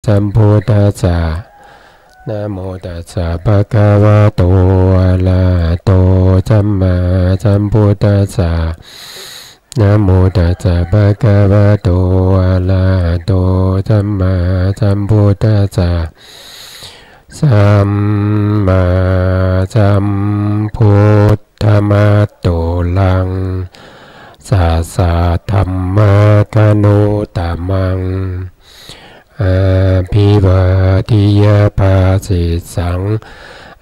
สัมพุทธัสสะนะโมตัสสะภะคะวะโตอะระหะโตสัมมาสัมพุทธัสสะนะโมตัสสะภะคะวะโตอะระหะโตสัมมาสัมพุทธัสสะสัมมาสัมพุทธมัตโตลังสัสสะธัมมาคานุตตมังอาภิวาทิยาภาสิสัง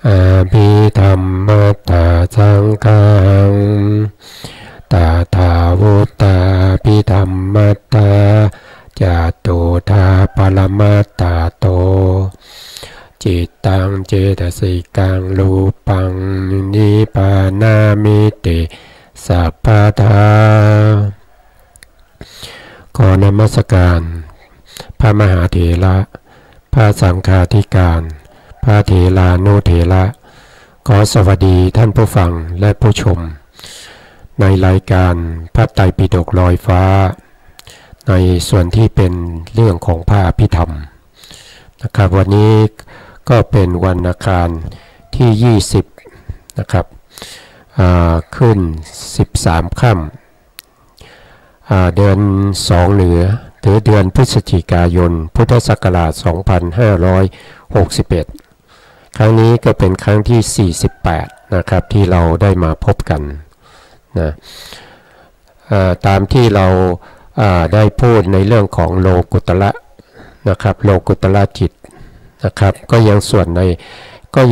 อาภิธรรมัตถาสังฆังตถาวุตตาภิธรรมัตถาจตุธาปรมัตถาโตจิตตังเจตสิกังรูปังนิพพานามิติสัพพทาขอนมัสการพระมหาเถระพระสังฆาธิการพระเถรานุเถระขอสวัสดีท่านผู้ฟังและผู้ชมในรายการพระไตรปิฎกลอยฟ้าในส่วนที่เป็นเรื่องของพระอภิธรรมนะครับวันนี้ก็เป็นวันอังคารที่20นะครับขึ้น13ค่ำเดือน2เหนือหรือเดือนพฤศจิกายนพุทธศักราช2561ครั้งนี้ก็เป็นครั้งที่48นะครับที่เราได้มาพบกันนะตามที่เราได้พูดในเรื่องของโลกุตระนะครับโลกุตระจิตนะครับก็ยั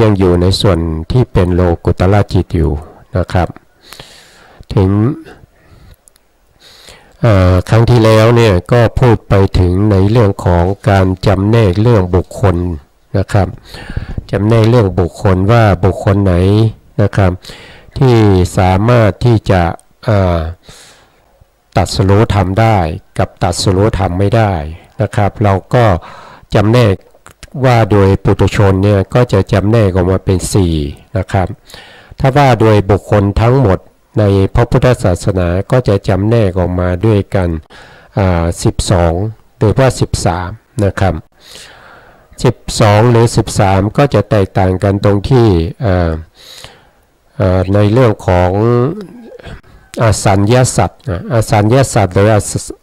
งอยู่ในส่วนที่เป็นโลกุตระจิตอยู่นะครับถึงครั้งที่แล้วเนี่ยก็พูดไปถึงในเรื่องของการจำแนกเรื่องบุคคลนะครับจำแนกเรื่องบุคคลว่าบุคคลไหนนะครับที่สามารถที่จะตัดสรู้ธรรมได้กับตัดสรู้ธรรมไม่ได้นะครับเราก็จำแนกว่าโดยปุถุชนเนี่ยก็จะจำแนกออกมาเป็น4นะครับถ้าว่าโดยบุคคลทั้งหมดในพระพุทธศาสนาก็จะจำแนกออกมาด้วยกัน12หรือว่า13นะครับ12หรือ13ก็จะแตกต่างกันตรงที่ในเรื่องของอสัญญาสัตว์อสัญญาสัตว์หรือ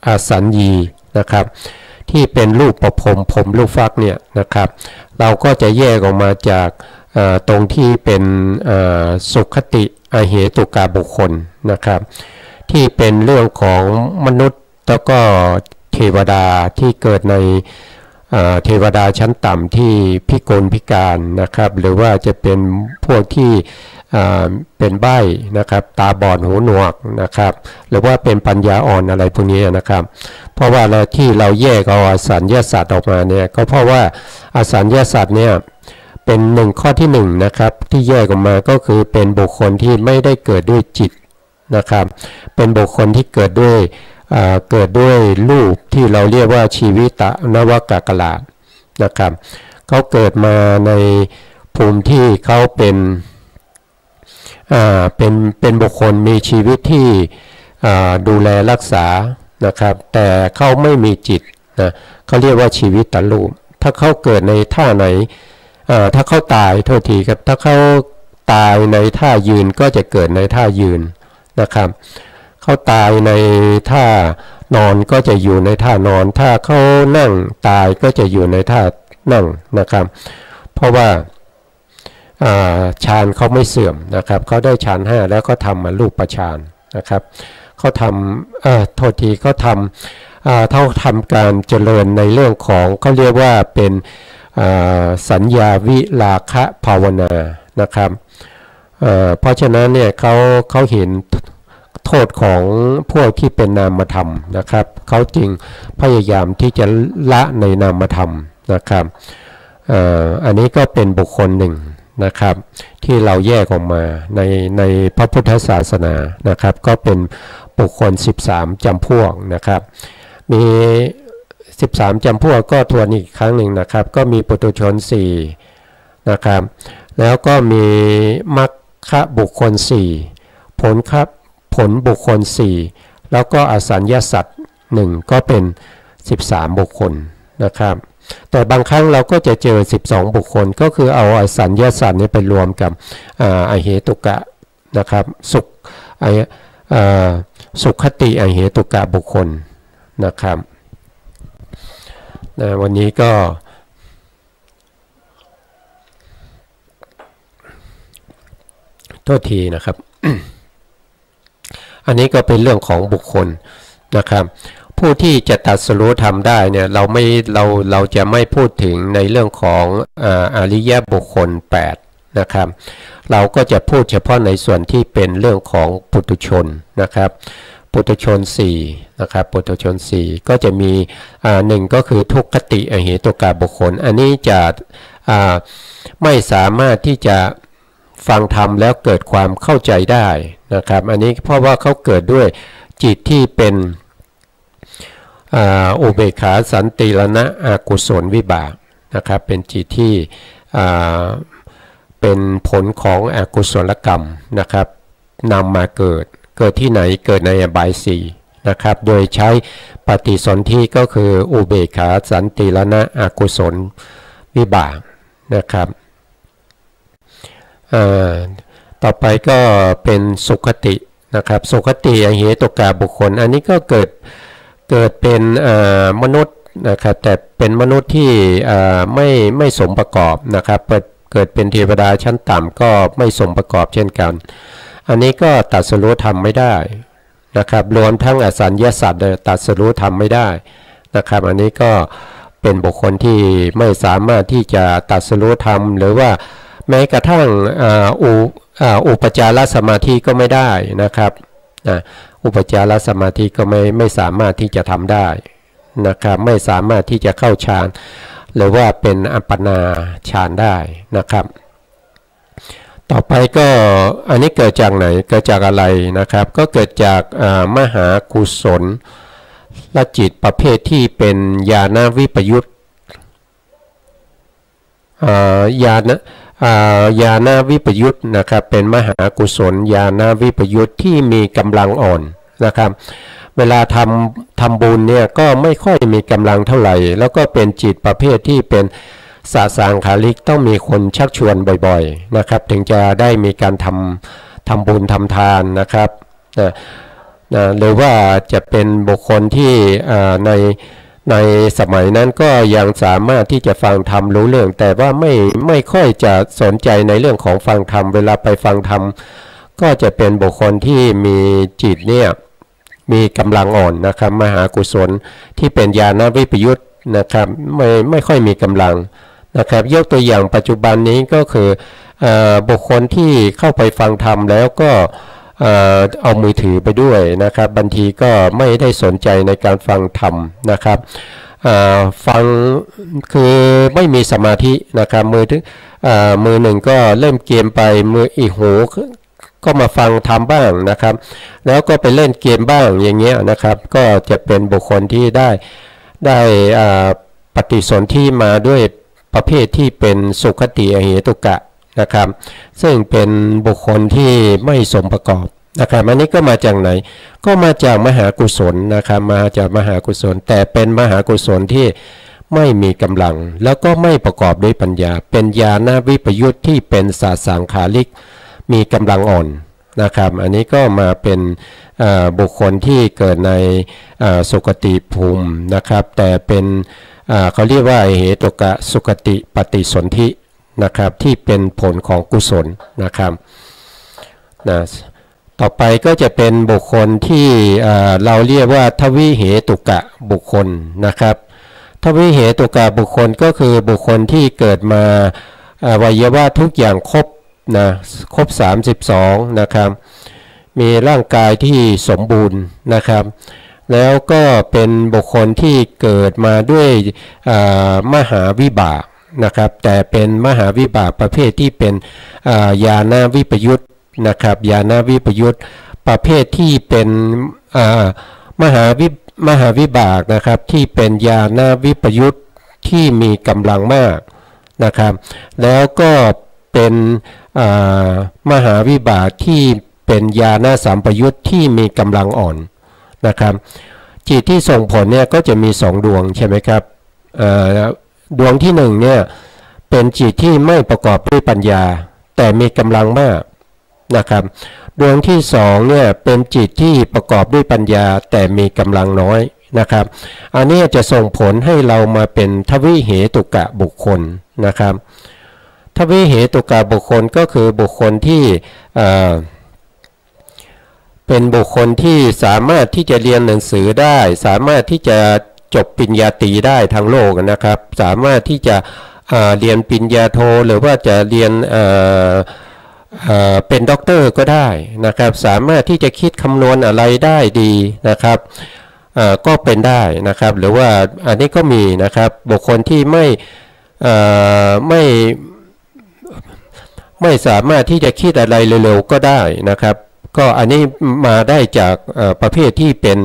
อสัญญีนะครับที่เป็นรูปประพรมผมรูปฟักเนี่ยนะครับเราก็จะแยกออกมาจากตรงที่เป็นสุขติอเหตุกาบุคคลนะครับที่เป็นเรื่องของมนุษย์แล้วก็เทวดาที่เกิดในเทวดาชั้นต่ำที่พิกลพิการนะครับหรือว่าจะเป็นพวกที่เป็นใบ้นะครับตาบอดหูหนวกนะครับหรือว่าเป็นปัญญาอ่อนอะไรพวกนี้นะครับเพราะว่าที่เราแยกเอาอสัญญาสัตว์ออกมาเนี่ยก็เพราะว่าอสัญญาสัตว์เนี่ยเป็นข้อที่1นะครับที่แยกออกมาก็คือเป็นบุคคลที่ไม่ได้เกิดด้วยจิตนะครับเป็นบุคคลที่เกิดด้วยรูปที่เราเรียกว่าชีวิตนวกกลานะครับเขาเกิดมาในภูมิที่เขาเป็นบุคคลมีชีวิตที่ดูแลรักษานะครับแต่เขาไม่มีจิตนะเขาเรียกว่าชีวิตตรูปถ้าเขาเกิดในท่าไหนถ้าเขาตายโทษทีครับถ้าเขาตายในท่ายืนก็จะเกิดในท่ายืนนะครับเขาตายในท่านอนก็จะอยู่ในท่านอนถ้าเขานั่งตายก็จะอยู่ในท่านั่งนะครับเพราะว่าฌานเขาไม่เสื่อมนะครับเขาได้ฌาน5แล้วก็ทำมารูปฌานนะครับเขาทำโทษทีเขาทำการเจริญในเรื่องของเขาเรียกว่าเป็นสัญญาวิราคะภาวนานะครับเพราะฉะนั้นเนี่ยเขาเห็นโทษของพวกที่เป็นนามธรรมนะครับเขาจึงพยายามที่จะละในนามธรรมนะครับอันนี้ก็เป็นบุคคลหนึ่งนะครับที่เราแยกออกมาในพระพุทธศาสนานะครับก็เป็นบุคคล13จำพวกนะครับมี13จำพวกก็ทวนอีกครั้งหนึ่งนะครับก็มีปุถุชน4นะครับแล้วก็มีมรรคบุคคล4ผลบุคคล4แล้วก็อสัญญาสัตว์1ก็เป็น13บุคคลนะครับ แต่บางครั้งเราก็จะเจอ12บุคคลก็คือเอาอสัญญาสัตว์นี้ไปรวมกับอเหตุกะนะครับสุขติอเหตุกะบุคคลนะครับวันนี้ก็โทษทีนะครับ อันนี้ก็เป็นเรื่องของบุคคลนะครับผู้ที่จะตรัสรู้ธรรมได้เนี่ยเราจะไม่พูดถึงในเรื่องของอริยบุคคล8นะครับเราก็จะพูดเฉพาะในส่วนที่เป็นเรื่องของปุถุชนนะครับปุถุชน4นะครับปุถุชน4ก็จะมีหนึ่งก็คือทุกขติอเหตุกะบุคคลอันนี้จะไม่สามารถที่จะฟังธรรมแล้วเกิดความเข้าใจได้นะครับอันนี้เพราะว่าเขาเกิดด้วยจิตที่เป็นอุเบกขาสันติรณะอกุศลวิบากนะครับเป็นจิตที่เป็นผลของอกุศลกรรมนะครับนำมาเกิดที่ไหนเกิดในอบาย4นะครับโดยใช้ปฏิสนธิก็คืออุเบกขาสันติรณะอกุศลวิบากนะครับต่อไปก็เป็นสุขตินะครับสุขติอเหตุกะบุคคลอันนี้ก็เกิดเป็นมนุษย์นะครับแต่เป็นมนุษย์ที่ไม่สมประกอบนะครับเกิดเป็นเทวดาชั้นต่ำก็ไม่สมประกอบเช่นกันอันนี้ก็ตรัสรู้ธรรมไม่ได้นะครับรวมทั้งอสัญญาสัตว์ตรัสรู้ธรรมไม่ได้นะครับอันนี้ก็เป็นบุคคลที่ไม่สามารถที่จะตรัสรู้ธรรมหรือว่าแม้กระทั่งอุปจารสมาธิก็ไม่ได้นะครับอุปจารสมาธิก็ไม่สามารถที่จะทำได้นะครับไม่สามารถที่จะเข้าฌานหรือว่าเป็นอัปปนาฌานได้นะครับต่อไปก็อันนี้เกิดจากไหนเกิดจากอะไรนะครับก็เกิดจากมหากุศลและจิตประเภทที่เป็นญาณวิปยุตญาณวิปยุตนะครับเป็นมหากุศลญาณวิปยุตที่มีกำลังอ่อนนะครับเวลาทำบุญเนี่ยก็ไม่ค่อยมีกำลังเท่าไหร่แล้วก็เป็นจิตประเภทที่เป็นสาสังขาริกต้องมีคนชักชวนบ่อยๆนะครับถึงจะได้มีการทำบุญทำทานนะครับหรือว่าจะเป็นบุคคลที่ในสมัยนั้นก็ยังสามารถที่จะฟังธรรมรู้เรื่องแต่ว่าไม่ค่อยจะสนใจในเรื่องของฟังธรรมเวลาไปฟังธรรมก็จะเป็นบุคคลที่มีจิตเนี่ยมีกำลังอ่อนนะครับมหากุศลที่เป็นญาณวิปยุตนะครับไม่ค่อยมีกำลังนะครับยกตัวอย่างปัจจุบันนี้ก็คือบุคคลที่เข้าไปฟังธรรมแล้วก็เอามือถือไปด้วยนะครับบางทีก็ไม่ได้สนใจในการฟังธรรมนะครับฟังคือไม่มีสมาธินะครับมือหนึ่งก็เล่นเกมไปมืออีกหูก็มาฟังธรรมบ้างนะครับแล้วก็ไปเล่นเกมบ้างอย่างเงี้ยนะครับก็จะเป็นบุคคลที่ได้ปฏิสนธิมาด้วยประเภทที่เป็นสุขติอเหตุกะนะครับซึ่งเป็นบุคคลที่ไม่สมประกอบนะครับอันนี้ก็มาจากไหนก็มาจากมหากุศลนะครับมาจากมหากุศลแต่เป็นมหากุศลที่ไม่มีกำลังแล้วก็ไม่ประกอบด้วยปัญญาเป็นญาณวิปยุตที่เป็นสาสังขาริกมีกำลังอ่อนนะครับอันนี้ก็มาเป็นบุคคลที่เกิดในสุคติภูมินะครับแต่เป็นเขาเรียกว่าเหตุกะสุคติปฏิสนธินะครับที่เป็นผลของกุศลนะครับต่อไปก็จะเป็นบุคคลที่เราเรียกว่าทวิเหตุกะบุคคลนะครับทวิเหตุกะบุคคลก็คือบุคคลที่เกิดมาวัยวะทุกอย่างครบ32นะครับมีร่างกายที่สมบูรณ์นะครับแล้วก็เป็นบุคคลที่เกิดมาด้วยมหาวิบากนะครับแต่เป็นมหาวิบากประเภทที่เป็นญาณวิปยุตนะครับญาณวิปยุตประเภทที่เป็นมหาวิบากนะครับที่เป็นญาณวิปยุตที่มีกำลังมากนะครับแล้วก็เป็นมหาวิบากที่เป็นญาณสัมปยุตที่มีกำลังอ่อนนะครับจิตที่ส่งผลเนี่ยก็จะมี2ดวงใช่ไหมครับ ดวงที่หนึ่งเนี่ยเป็นจิตที่ไม่ประกอบด้วยปัญญาแต่มีกำลังมากนะครับดวงที่สองเนี่ยเป็นจิตที่ประกอบด้วยปัญญาแต่มีกำลังน้อยนะครับอันนี้จะส่งผลให้เรามาเป็นทวิเหตุกะบุคคลนะครับทวิเหตุกะบุคคลก็คือบุคคลที่เป็นบุคคลที่สามารถที่จะเรียนหนังสือได้สามารถที่จะจบปริญญาตรีได้ทั้งโลกนะครับสามารถที่จะเรียนปริญญาโทหรือว่าจะเรียนเป็นด็อกเตอร์ก็ได้นะครับสามารถที่จะคิดคำนวณอะไรได้ดีนะครับก็เป็นได้นะครับหรือว่าอันนี้ก็มีนะครับบุคคลที่ไม่สามารถที่จะคิดอะไรเร็วๆก็ได้นะครับก็อันนี้มาได้จากประเภทที่เป็น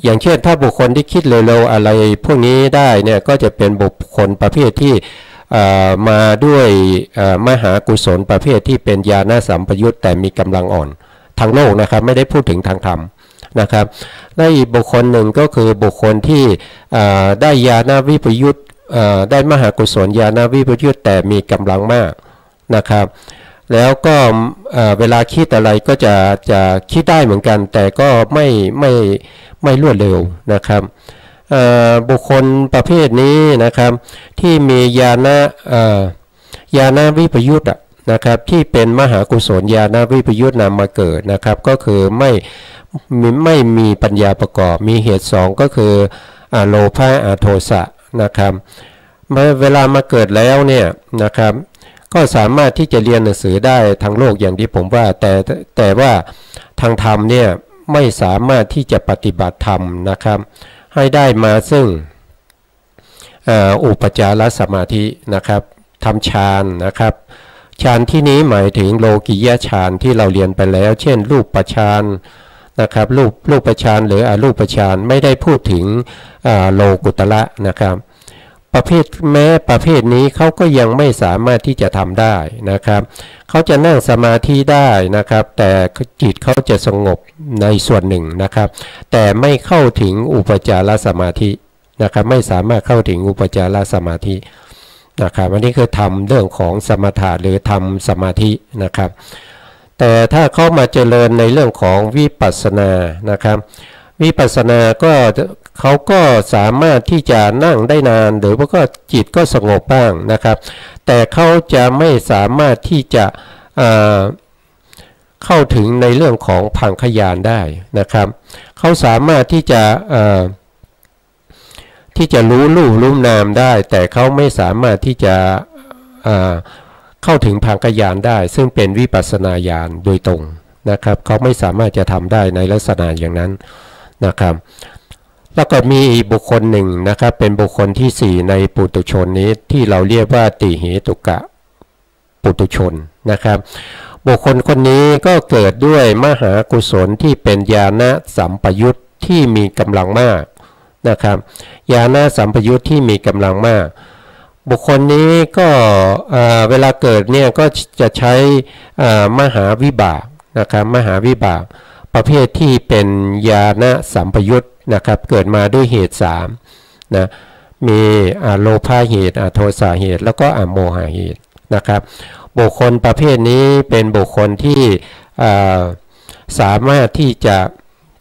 อย่างเช่นถ้าบุคคลที่คิดเร็วๆอะไรพวกนี้ได้เนี่ยก็จะเป็นบุคคลประเภทที่มาด้วยมหากุศลประเภทที่เป็นญาณสัมปยุตแต่มีกำลังอ่อนทางโลกนะครับไม่ได้พูดถึงทางธรรมนะครับและอีกบุคคลหนึ่งก็คือบุคคลที่ได้ญาณวิปยุตได้มหากุศลญาณวิปยุตแต่มีกำลังมากนะครับแล้วก็เวลาคิดอะไรก็จะคิดได้เหมือนกันแต่ก็ไม่รวดเร็วนะครับบุคคลประเภทนี้นะครับที่มีญาณวิปยุตนะครับที่เป็นมหากุศลญาณวิปยุตนำมาเกิดนะครับก็คือไม่มีปัญญาประกอบมีเหตุสองก็คือโลภะโทสะนะครับเวลามาเกิดแล้วเนี่ยนะครับก็สามารถที่จะเรียนหนังสือได้ทั้งโลกอย่างที่ผมว่าแต่ว่าทางธรรมเนี่ยไม่สามารถที่จะปฏิบัติธรรมนะครับให้ได้มาซึ่งอุปจารสมาธินะครับทำฌานนะครับฌานที่นี้หมายถึงโลกิยฌานที่เราเรียนไปแล้วเช่นรูปฌานนะครับรูปฌานหรืออรูปฌานไม่ได้พูดถึงโลกุตระนะครับประเภทนี้เขาก็ยังไม่สามารถที่จะทำได้นะครับเขาจะนั่งสมาธิได้นะครับแต่จิตเขาจะสงบในส่วนหนึ่งนะครับแต่ไม่เข้าถึงอุปจารสมาธินะครับไม่สามารถเข้าถึงอุปจารสมาธินะครับอันนี้คือทำเรื่องของสมถะหรือทำสมาธินะครับแต่ถ้าเข้ามาเจริญในเรื่องของวิปัสสนานะครับวิปัสสนาก็เขาก็สามารถที่จะนั่งได้นานหรือว่าก็จิตก็สงบบ้างนะครับแต่เขาจะไม่สามารถที่จะเข้าถึงในเรื่องของพังคญาณได้นะครับเขาสามารถที่จะรู้รูปรู้นามได้แต่เขาไม่สามารถที่จะเข้าถึงพังคญาณได้ซึ่งเป็นวิปัสสนาญาณโดยตรงนะครับเขาไม่สามารถจะทำได้ในลักษณะอย่างนั้นนะครับแล้วก็มีบุคคลหนึ่งนะครับเป็นบุคคลที่4ในปุถุชนนี้ที่เราเรียกว่าติเหตุกะปุถุชนนะครับบุคคลคนนี้ก็เกิดด้วยมหากุศลที่เป็นญาณสัมปยุตที่มีกำลังมากนะครับญาณสัมปยุตที่มีกำลังมากบุคคลนี้ก็เวลาเกิดเนี่ยก็จะใช้มหาวิบากนะครับมหาวิบากประเภทที่เป็นญาณสัมปยุตนะครับเกิดมาด้วยเหตุ3นะมีโลภะเหตุโทสะเหตุแล้วก็โมหะเหตุนะครับบุคคลประเภทนี้เป็นบุคคลที่สามารถที่จะ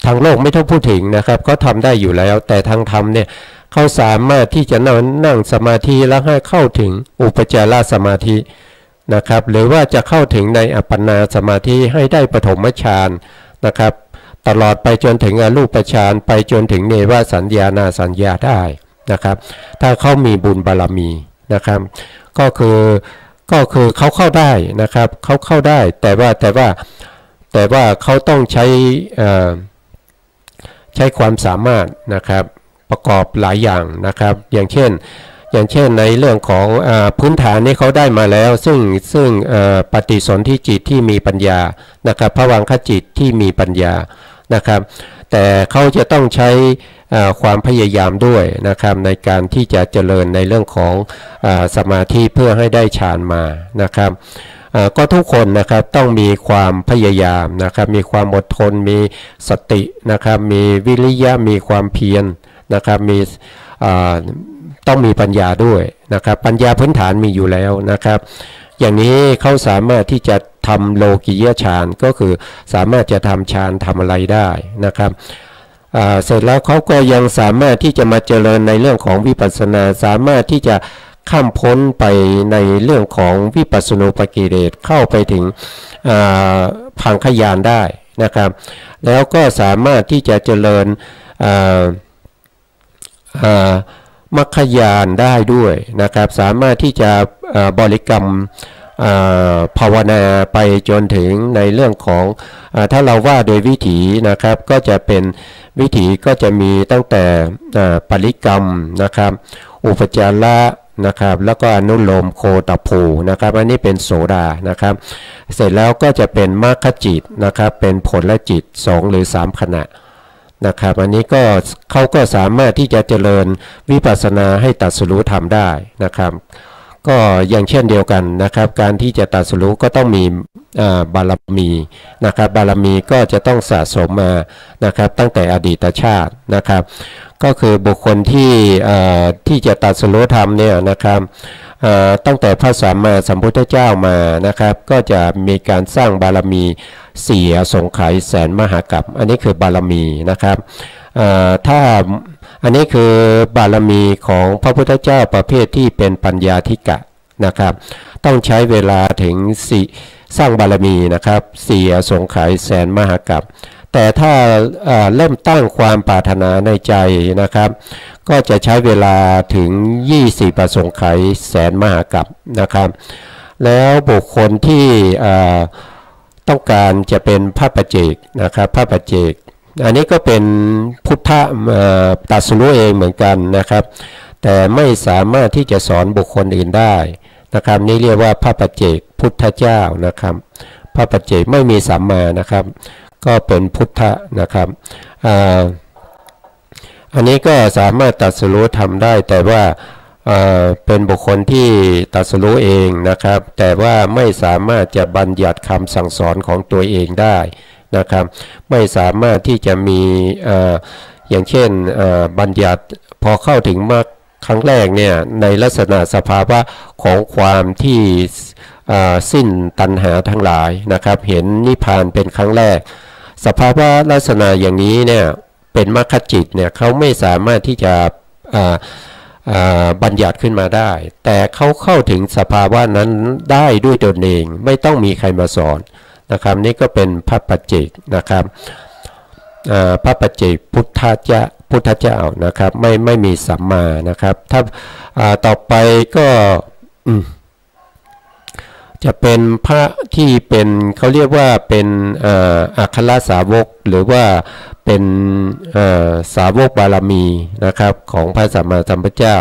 ทางโลกไม่ต้องพูดถึงนะครับเขาทำได้อยู่แล้วแต่ทางธรรมเนี่ยเขาสามารถที่จะนั่งสมาธิแล้วให้เข้าถึงอุปจารสมาธินะครับหรือว่าจะเข้าถึงในอัปปนาสมาธิให้ได้ปฐมฌานนะครับตลอดไปจนถึงอรูปฌานไปจนถึงเนวสัญญานาสัญญาได้นะครับถ้าเขามีบุญบารมีนะครับก็คือเขาเข้าได้นะครับเขาเข้าได้แต่ว่าเขาต้องใช้ความสามารถนะครับประกอบหลายอย่างนะครับอย่างเช่นในเรื่องของพื้นฐานนี้เขาได้มาแล้วซึ่งปฏิสนธิจิตที่มีปัญญานะครับภวังคจิตที่มีปัญญานะครับแต่เขาจะต้องใช้ความพยายามด้วยนะครับในการที่จะเจริญในเรื่องของสมาธิเพื่อให้ได้ฌานมานะครับก็ทุกคนนะครับต้องมีความพยายามนะครับมีความอดทนมีสตินะครับมีวิริยะมีความเพียรนะครับ ต้องมีปัญญาด้วยนะครับปัญญาพื้นฐานมีอยู่แล้วนะครับอย่างนี้เขาสามารถที่จะทำโลกียฌานก็คือสามารถจะทำฌานทำอะไรได้นะครับเสร็จแล้วเขาก็ยังสามารถที่จะมาเจริญในเรื่องของวิปัสสนาสามารถที่จะข้ามพ้นไปในเรื่องของวิปัสสนูปกิเลสเข้าไปถึงพังคญาณได้นะครับแล้วก็สามารถที่จะเจริญมรรคญาณได้ด้วยนะครับสามารถที่จะบริกรรมภาวนาไปจนถึงในเรื่องของถ้าเราว่าโดยวิถีนะครับก็จะเป็นวิถีก็จะมีตั้งแต่ปริกรรมนะครับอุปจาระนะครับแล้วก็อนุโลมโคตภูนะครับอันนี้เป็นโสดานะครับเสร็จแล้วก็จะเป็นมรรคจิตนะครับเป็นผลละจิต2หรือ3ขณะนะครับอันนี้ก็เขาก็สามารถที่จะเจริญวิปัสสนาให้ตรัสรู้ธรรมได้นะครับก็อย่างเช่นเดียวกันนะครับการที่จะตรัสรู้ก็ต้องมีบารมีนะครับบารมีก็จะต้องสะสมมานะครับตั้งแต่อดีตชาตินะครับก็คือบุคคลที่จะตรัสรู้ธรรมเนี่ยนะครับตั้งแต่พระสัมมาสัมพุทธเจ้ามานะครับก็จะมีการสร้างบารมี4อสงไขยแสนมหากัปอันนี้คือบารมีนะครับถ้าอันนี้คือบารมีของพระพุทธเจ้าประเภทที่เป็นปัญญาธิกะนะครับต้องใช้เวลาถึงสร้างบารมีนะครับ4อสงไขยแสนมหากัปแต่ถ้าเริ่มตั้งความปรารถนาในใจนะครับก็จะใช้เวลาถึง20อสงไขยแสนมหากัปนะครับแล้วบุคคลที่ต้องการจะเป็นพระปัจเจกนะครับพระปัจเจกอันนี้ก็เป็นพุทธะตรัสรู้เองเหมือนกันนะครับแต่ไม่สามารถที่จะสอนบุคคลอื่นได้นะครับนี่เรียกว่าพระปัจเจกพุทธเจ้านะครับพระปัจเจกไม่มีสัมมานะครับก็เป็นพุทธะนะครับอันนี้ก็สามารถตรัสรู้ทำได้แต่ว่าเป็นบุคคลที่ตรัสรู้เองนะครับแต่ว่าไม่สามารถจะบัญญัติคำสั่งสอนของตัวเองได้นะครับไม่สามารถที่จะมีอย่างเช่นบัญญัติพอเข้าถึงมรรคครั้งแรกเนี่ยในลักษณะสภาวะของความที่สิ้นตัณหาทั้งหลายนะครับเห็นนิพพานเป็นครั้งแรกสภาวะลักษณะอย่างนี้เนี่ยเป็นมรรคจิตเนี่ยเขาไม่สามารถที่จะบัญญัติขึ้นมาได้แต่เขาเข้าถึงสภาวะนั้นได้ด้วยตนเองไม่ต้องมีใครมาสอนนะครับนี่ก็เป็นพระปัจเจกนะครับพระปัจเจกพุทธเจ้านะครับไม่มีสัมมานะครับถ้าต่อไปก็จะเป็นพระที่เป็นเขาเรียกว่าเป็นอัครสาวกหรือว่าเป็นสาวกบารมีนะครับของพระสัมมาสัมพุทธเจ้า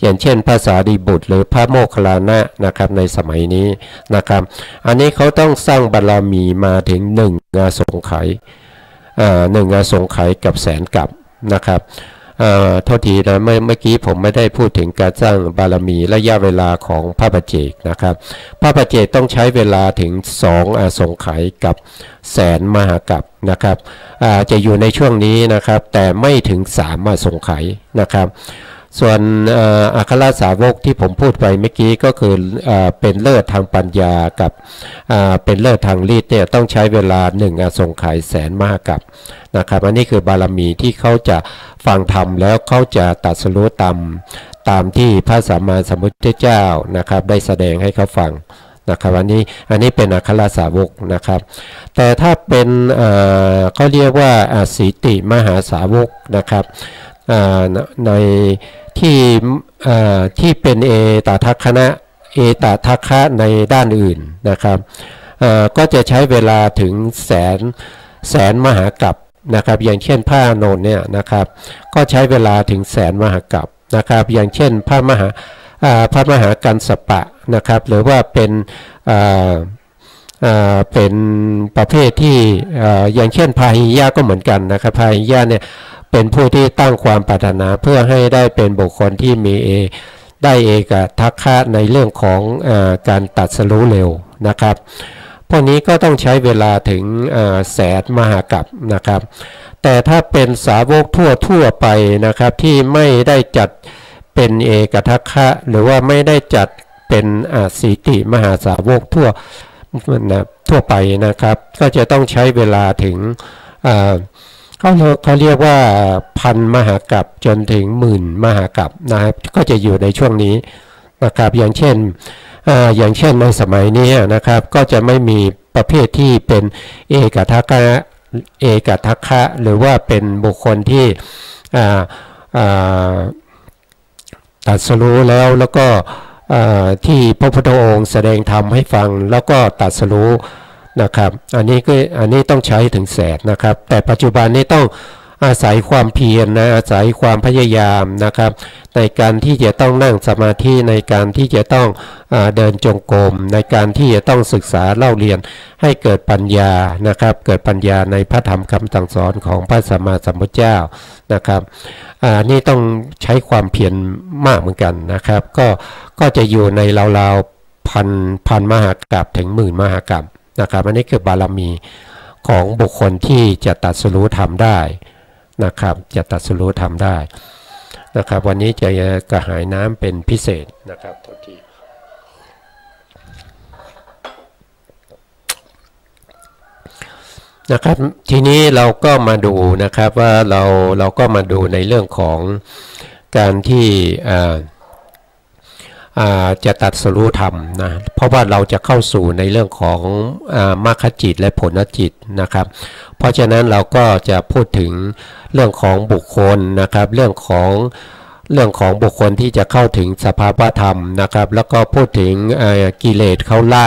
อย่างเช่นพระสารีบุตรหรือพระโมคคัลลานะนะครับในสมัยนี้นะครับอันนี้เขาต้องสร้างบารมีมาถึง1อสงไขย1อสงไขยกับแสนกับนะครับโทษทีนะเมื่อกี้ผมไม่ได้พูดถึงการสร้างบารมีระยะเวลาของพระปัจเจกนะครับพระปัจเจกต้องใช้เวลาถึง2อสงไขยกับแสนมหากัปนะครับจะอยู่ในช่วงนี้นะครับแต่ไม่ถึง3อสงไขยนะครับส่วนอัครสาวกที่ผมพูดไปเมื่อกี้ก็คือเป็นเลิศทางปัญญากับเป็นเลิศทางฤทธิ์เนี่ยต้องใช้เวลา1อสงไขยแสนมหากัปนะครับอันนี้คือบารมีที่เขาจะฟังธรรมแล้วเขาจะตรัสรู้ตามที่พระสัมมาสัมพุทธเจ้านะครับได้แสดงให้เขาฟังนะครับอันนี้เป็นอัครสาวกนะครับแต่ถ้าเป็นเขาเรียกว่าสีติมหาสาวกนะครับในที่เป็นเอตทัคคะเอตทัคคะในด้านอื่นนะครับก็จะใช้เวลาถึงแสนมหากัปนะครับอย่างเช่นพระอานนท์เนี่ยนะครับก็ใช้เวลาถึงแสนมหากัปนะครับอย่างเช่นพระมหากัสสปะนะครับหรือว่าเป็นประเภทที่อย่างเช่นพาหิยะก็เหมือนกันนะครับพาหิยะเนี่ยเป็นผู้ที่ตั้งความปรารถนาเพื่อให้ได้เป็นบุคคลที่มีได้เอกทัคคะในเรื่องของการตรัสรู้เร็วนะครับพวกนี้ก็ต้องใช้เวลาถึงแสนมหากัปนะครับแต่ถ้าเป็นสาวกทั่วไปนะครับที่ไม่ได้จัด เป็นเอกทัคคะหรือว่าไม่ได้จัดเป็นสีติมหาสาวกทั่วไปนะครับก็จะต้องใช้เวลาถึงเขาเรียกว่าพันมหากัปจนถึงหมื่นมหากัปนะครับก็จะอยู่ในช่วงนี้นะครับอย่างเช่นในสมัยนี้นะครับก็จะไม่มีประเภทที่เป็นเอกทัคคะหรือว่าเป็นบุคคลที่ตรัสรู้แล้วก็ที่พระพุทธองค์แสดงธรรมให้ฟังแล้วก็ตรัสรู้นะครับอันนี้ต้องใช้ถึงแสนนะครับแต่ปัจจุบันนี้ต้องอาศัยความเพียรนะอาศัยความพยายามนะครับในการที่จะต้องนั่งสมาธิในการที่จะต้องเดินจงกรมในการที่จะต้องศึกษาเล่าเรียนให้เกิดปัญญานะครับเกิดปัญญาในพระธรรมคำสั่งสอนของพระสัมมาสัมพุทธเจ้านะครับนี่ต้องใช้ความเพียรมากเหมือนกันนะครับก็จะอยู่ในราวๆพันมหากัปถึงหมื่นมหากัปนะครับอันนี้คือบารมีของบุคคลที่จะตรัสรู้ธรรมได้นะครับจะตรัสรู้ธรรมได้นะครับวันนี้จะกระหายน้ำเป็นพิเศษนะครับทุกทีนะครับทีนี้เราก็มาดูนะครับว่าเราก็มาดูในเรื่องของการที่จะตัดสรู้ธรรมนะเพราะว่าเราจะเข้าสู่ในเรื่องของมรรคจิตและผลจิตนะครับเพราะฉะนั้นเราก็จะพูดถึงเรื่องของบุคคลนะครับเรื่องของบุคคลที่จะเข้าถึงสภาวะธรรมนะครับแล้วก็พูดถึงกิเลสเขาละ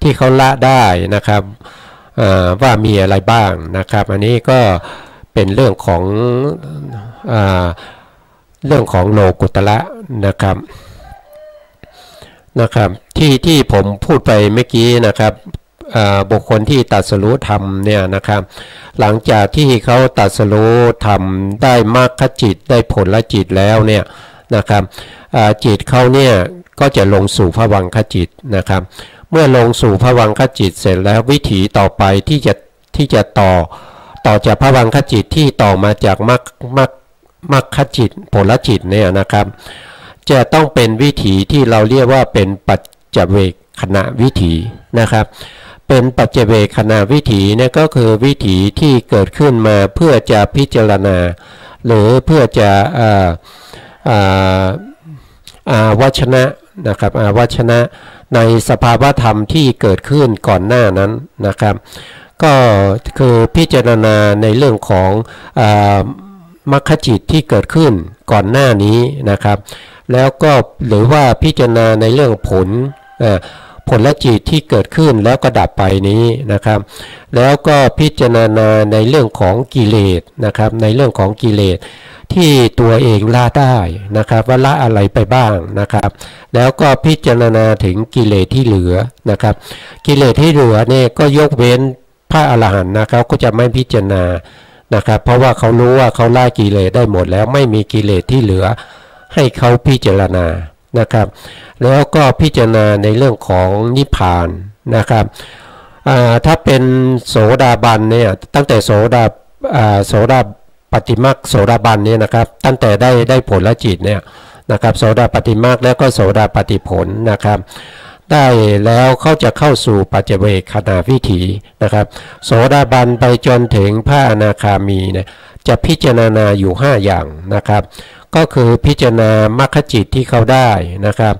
ที่เขาละได้นะครับว่ามีอะไรบ้างนะครับอันนี้ก็เป็นเรื่องของโลกุตระนะครับที่ผมพูดไปเมื่อกี้นะครับบุคคลที่ตรัสรู้ธรรมเนี่ยนะครับหลังจากที่เขาตรัสรู้ธรรมได้มรรคจิตได้ผลจิตแล้วเนี่ยนะครับจิตเขาเนี่ยก็จะลงสู่ภวังคจิตนะครับเมื่อลงสู่ภวังคจิตเสร็จแล้ววิถีต่อไปที่จะต่อจากภวังคจิตที่ต่อมาจากมรรคจิตผลจิตเนี่ยนะครับจะต้องเป็นวิถีที่เราเรียกว่าเป็นปัจเจเวคขณะวิถีนะครับเป็นปัจเจเวคขณะวิถีเนี่ยก็คือวิถีที่เกิดขึ้นมาเพื่อจะพิจารณาหรือเพื่อจะวัชนะนะครับวัชนะในสภาวธรรมที่เกิดขึ้นก่อนหน้านั้นนะครับก็คือพิจารณาในเรื่องของมรรคจิตที่เกิดขึ้นก่อนหน้านี้นะครับแล้วก็หรือว่าพิจารณาในเรื่องผลจิตที่เกิดขึ้นแล้วก็ดับไปนี้นะครับแล้วก็พิจารณาในเรื่องของกิเลสนะครับในเรื่องของกิเลสที่ตัวเองละได้นะครับว่าละอะไรไปบ้างนะครับแล้วก็พิจารณาถึงกิเลสที่เหลือนะครับกิเลสที่เหลือเนี่ยก็ยกเว้นพระอรหันต์นะครับก็จะไม่พิจารณานะครับเพราะว่าเขารู้ว่าเขาละกิเลสได้หมดแล้วไม่มีกิเลสที่เหลือให้เขาพิจารณานะครับแล้วก็พิจารณาในเรื่องของนิพพานนะครับถ้าเป็นโสดาบันเนี่ยตั้งแต่โสดาปฏิมรรคโสดาบันเนี่ยนะครับตั้งแต่ได้ผลจิตเนี่ยนะครับโสดาปฏิมรรคแล้วก็โสดาปฏิผลนะครับได้แล้วเขาจะเข้าสู่ปัจเจเวคขณะวิถีนะครับโสดาบันไปจนถึงพระอนาคามีเนี่ยจะพิจารณาอยู่5อย่างนะครับก็คือพิจารณามรรคจิตที่เขาได้นะครับ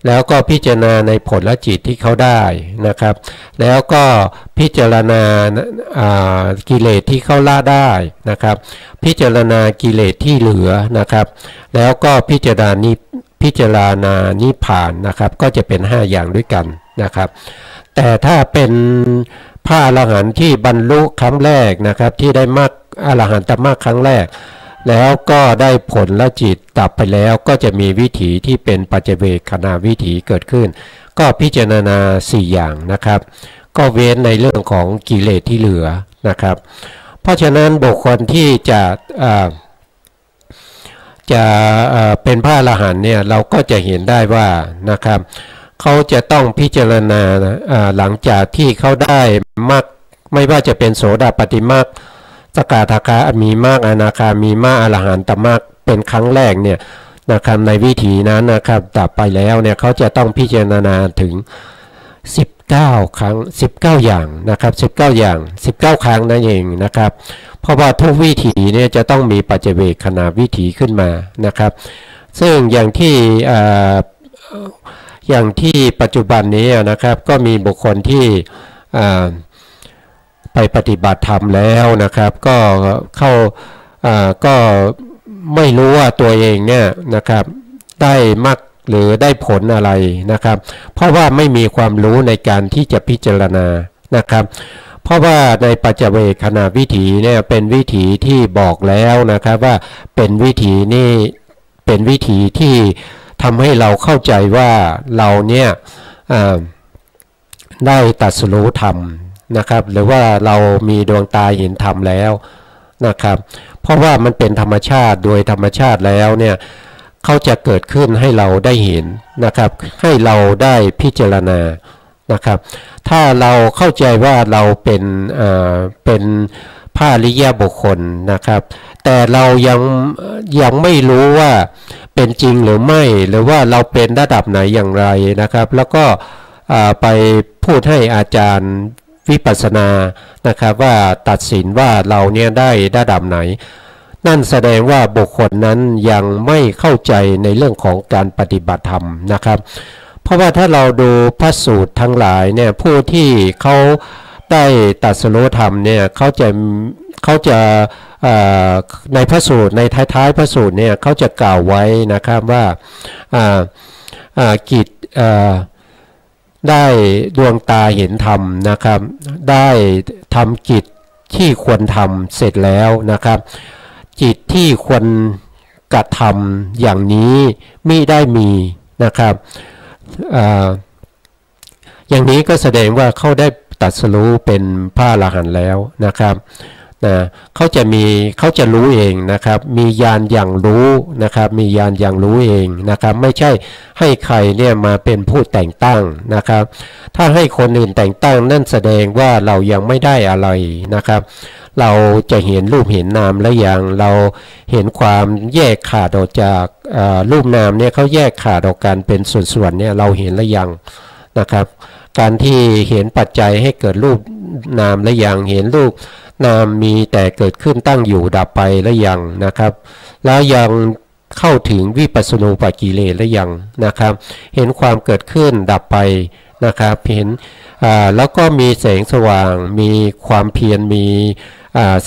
แล้วก็พิจารณาในผลจิตที่เขาได้นะครับแล้วก็พิจารณากิเลสที่เขาละได้นะครับพิจารณากิเลสที่เหลือนะครับแล้วก็พิจารณานิพพานนะครับก็จะเป็น5อย่างด้วยกันนะครับแต่ถ้าเป็นพระอรหันต์ที่บรรลุครั้งแรกนะครับที่ได้มรรคอรหันตมรรคครั้งแรกแล้วก็ได้ผลละจิตดับไปแล้วก็จะมีวิถีที่เป็นปัจเจเวคขณะวิถีเกิดขึ้นก็พิจารณา4อย่างนะครับก็เว้นในเรื่องของกิเลสที่เหลือนะครับเพราะฉะนั้นบุคคลที่จะเป็นพระอรหันต์เนี่ยเราก็จะเห็นได้ว่านะครับเขาจะต้องพิจารณาหลังจากที่เขาได้มรรคไม่ว่าจะเป็นโสดาปัตติมรรคสกทาคามีมรรคอนาคามีมรรคอรหันตมรรคเป็นครั้งแรกเนี่ย นะครับในวิถีนั้นนะครับดับไปแล้วเนี่ยเขาจะต้องพิจารณาถึง19ครั้ง19อย่างนะครับ19อย่าง19ครั้งนั่นเองนะครับเพราะว่าทุกวิถีเนี่ยจะต้องมีปัจเจเวคขณะวิถีขึ้นมานะครับซึ่งอย่างที่ปัจจุบันนี้นะครับก็มีบุคคลที่ไปปฏิบัติธรรมแล้วนะครับก็ก็ไม่รู้ว่าตัวเองเนี่ยนะครับได้มรรคหรือได้ผลอะไรนะครับเพราะว่าไม่มีความรู้ในการที่จะพิจารณานะครับเพราะว่าในปัจเจเวคขณะวิถีเนี่ยเป็นวิถีที่บอกแล้วนะครับว่าเป็นวิถีนี่เป็นวิถีที่ทำให้เราเข้าใจว่าเราเนี่ยได้ตรัสรู้ธรรมนะครับหรือว่าเรามีดวงตาเห็นธรรมแล้วนะครับเพราะว่ามันเป็นธรรมชาติโดยธรรมชาติแล้วเนี่ยเขาจะเกิดขึ้นให้เราได้เห็นนะครับให้เราได้พิจารณานะครับถ้าเราเข้าใจว่าเราเป็นพระอริยบุคคลนะครับแต่เรายังไม่รู้ว่าเป็นจริงหรือไม่หรือว่าเราเป็นระดับไหนอย่างไรนะครับแล้วก็ไปพูดให้อาจารย์วิปัสสนานะครับว่าตัดสินว่าเราเนี่ยได้ระดับไหนนั่นแสดงว่าบุคคลนั้นยังไม่เข้าใจในเรื่องของการปฏิบัติธรรมนะครับเพราะว่าถ้าเราดูพระสูตรทั้งหลายเนี่ยผู้ที่เขาได้ตรัสรู้ธรรมเนี่ยเขาจะในพระสูตรในท้ายๆพระสูตรเนี่ยเขาจะกล่าวไว้นะครับว่ากิจได้ดวงตาเห็นธรรมนะครับได้ทำกิจที่ควรทำเสร็จแล้วนะครับจิตที่ควรกระทำอย่างนี้มิได้มีนะครับอย่างนี้ก็แสดงว่าเขาได้ตรัสรู้เป็นพระอรหันต์แล้วนะครับเขาจะรู้เองนะครับมีญาณอย่างรู้นะครับมีญาณอย่างรู้เองนะครับไม่ใช่ให้ใครเนี่ยมาเป็นผู้แต่งตั้งนะครับถ้าให้คนอื่นแต่งตั้งนั่นแสดงว่าเรายังไม่ได้อะไรนะครับเราจะเห็นรูปเห็นนามและอย่างเราเห็นความแยกขาดออกจากรูปนามเนี่ยเขาแยกขาดออกกันเป็นส่วนๆเนี่ยเราเห็นและยังนะครับการที่เห็นปัจจัยให้เกิดรูปนามและอย่างเห็นรูปนามมีแต่เกิดขึ้นตั้งอยู่ดับไปและยังนะครับแล้วยังเข้าถึงวิปัสสนูปกิเลสและยังนะครับเห็นความเกิดขึ้นดับไปนะครับเห็นแล้วก็มีแสงสว่างมีความเพียรมี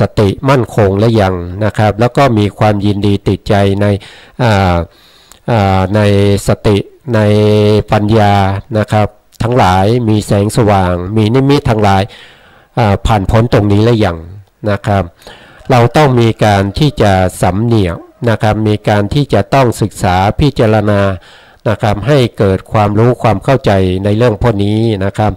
สติมั่นคงและยังนะครับแล้วก็มีความยินดีติดใจในสติในปัญญานะครับทั้งหลายมีแสงสว่างมีนิมิตทั้งหลายผ่านพ้นตรงนี้และยังนะครับเราต้องมีการที่จะสำเนียกนะครับมีการที่จะต้องศึกษาพิจารณานะครับให้เกิดความรู้ความเข้าใจในเรื่องพวกนี้นะครับ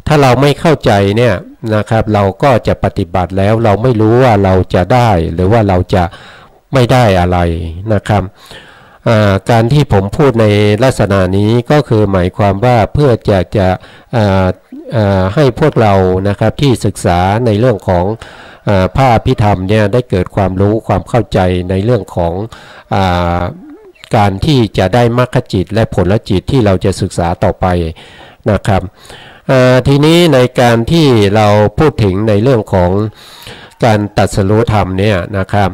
ถ้าเราไม่เข้าใจเนี่ยนะครับเราก็จะปฏิบัติแล้วเราไม่รู้ว่าเราจะได้หรือว่าเราจะไม่ได้อะไรนะครับการที่ผมพูดในลักษณะนี้ก็คือหมายความว่าเพื่อจะให้พวกเรานะครับที่ศึกษาในเรื่องของพระอภิธรรมเนี่ยได้เกิดความรู้ความเข้าใจในเรื่องของการที่จะได้มรรคจิตและผลจิตที่เราจะศึกษาต่อไปนะครับทีนี้ในการที่เราพูดถึงในเรื่องของการตรัสรู้ธรรมเนี่ยนะครับ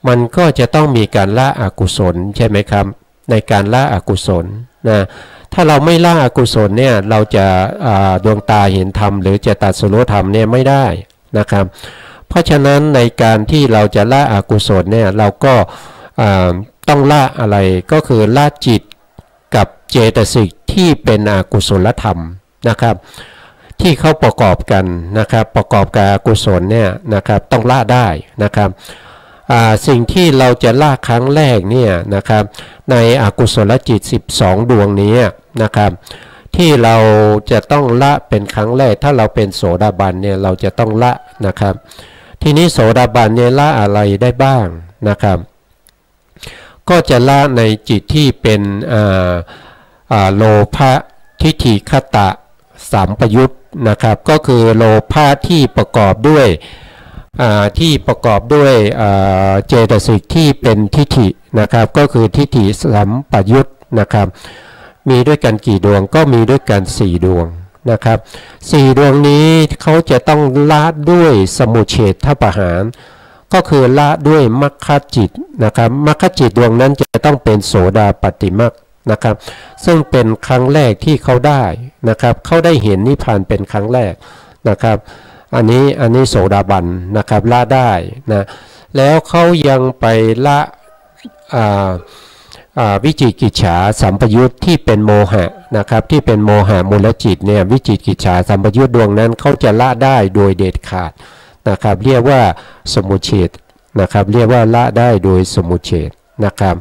มันก็จะต้องมีการละอกุศลใช่ไหมครับในการละอกุศลนะถ้าเราไม่ละอกุศลเนี่ยเราจะดวงตาเห็นธรรมหรือจะตรัสรู้ธรรมเนี่ยไม่ได้นะครับเพราะฉะนั้นในการที่เราจะละอกุศลเนี่ยเราก็ต้องละอะไรก็คือละจิตกับเจตสิกที่เป็นอกุศลธรรมนะครับที่เขาประกอบกันนะครับประกอบกับอกุศลเนี่ยนะครับต้องละได้นะครับสิ่งที่เราจะละครั้งแรกเนี่ยนะครับในอกุศลจิต12ดวงนี้นะครับที่เราจะต้องละเป็นครั้งแรกถ้าเราเป็นโสดาบันเนี่ยเราจะต้องละนะครับทีนี้โสดาบันเนี่ยละอะไรได้บ้างนะครับก็จะละในจิตที่เป็นโลภะทิฏฐิคตะสัมปยุตนะครับก็คือโลภะที่ประกอบด้วย ที่ประกอบด้วยเจตสิกที่เป็นทิฏฐินะครับก็คือทิฏฐิสัมปยุตนะครับมีด้วยกันกี่ดวงก็มีด้วยกัน4ดวงนะครับ4ดวงนี้เขาจะต้องละด้วยสมุเฉทประหารก็คือละด้วยมรรคจิตนะครับมรรคจิตดวงนั้นจะต้องเป็นโสดาปัตติมรรคนะครับซึ่งเป็นครั้งแรกที่เขาได้นะครับเขาได้เห็นนิพพานเป็นครั้งแรกนะครับอันนี้โสดาบันนะครับละได้นะแล้วเขายังไปละวิจิกิจฉาสัมปยุตที่เป็นโมหะนะครับที่เป็นโมหะมูลจิตเนี่ยวิจิกิจฉาสัมปยุตดวงนั้นเขาจะละได้โดยเด็ดขาดนะครับเรียกว่าสมุเฉทนะครับเรียกว่าละได้โดยสมุเฉทนะครับ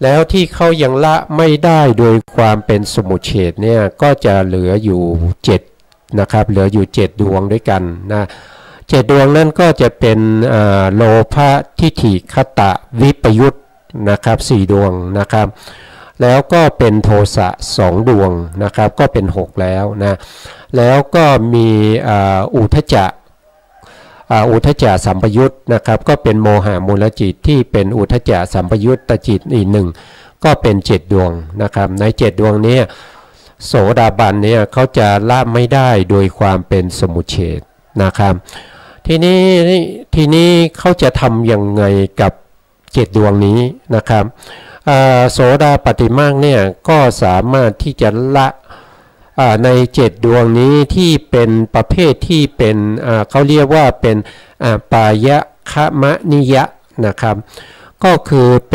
แล้วที่เขายังละไม่ได้โดยความเป็นสมุเฉทเนี่ยก็จะเหลืออยู่7นะครับเหลืออยู่7ดวงด้วยกันนะ7ดวงนั้นก็จะเป็นโลภะทิฏฐิคตะวิปยุตนะครับ4ดวงนะครับแล้วก็เป็นโทสะ2ดวงนะครับก็เป็น6แล้วนะแล้วก็มีอุทจจะสัมปยุตนะครับก็เป็นโมหะมูลจิตที่เป็นอุทจจะสัมปยุตตจิตอีก1ก็เป็น7ดวงนะครับใน7ดวงนี้โสดาบันเนี่ยเขาจะละไม่ได้โดยความเป็นสมุเฉทนะครับทีนี้เขาจะทำยังไงกับ7ดวงนี้นะครับโสดาปัตติมรรคเนี่ยก็สามารถที่จะละใน7ดวงนี้ที่เป็นประเภทที่เป็นเขาเรียกว่าเป็นปายะคะมะนิยะนะครับก็คือเ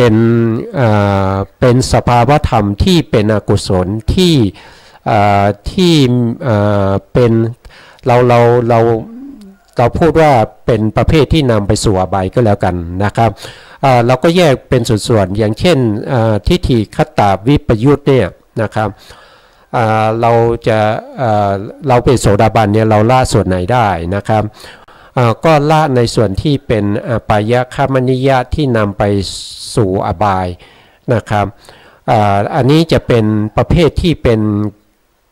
ป็นสภาวธรรมที่เป็นอกุศลที่เป็นเราพูดว่าเป็นประเภทที่นำไปสู่อบายก็แล้วกันนะครับเราก็แยกเป็นส่วนๆอย่างเช่นทิฏฐิคตวิปยุตเนี่ยนะครับเราเป็นโสดาบันเนี่ยเราละส่วนไหนได้นะครับก็ละในส่วนที่เป็นปายะคะมนิยะที่นำไปสู่อบายนะครับอันนี้จะเป็นประเภทที่เป็น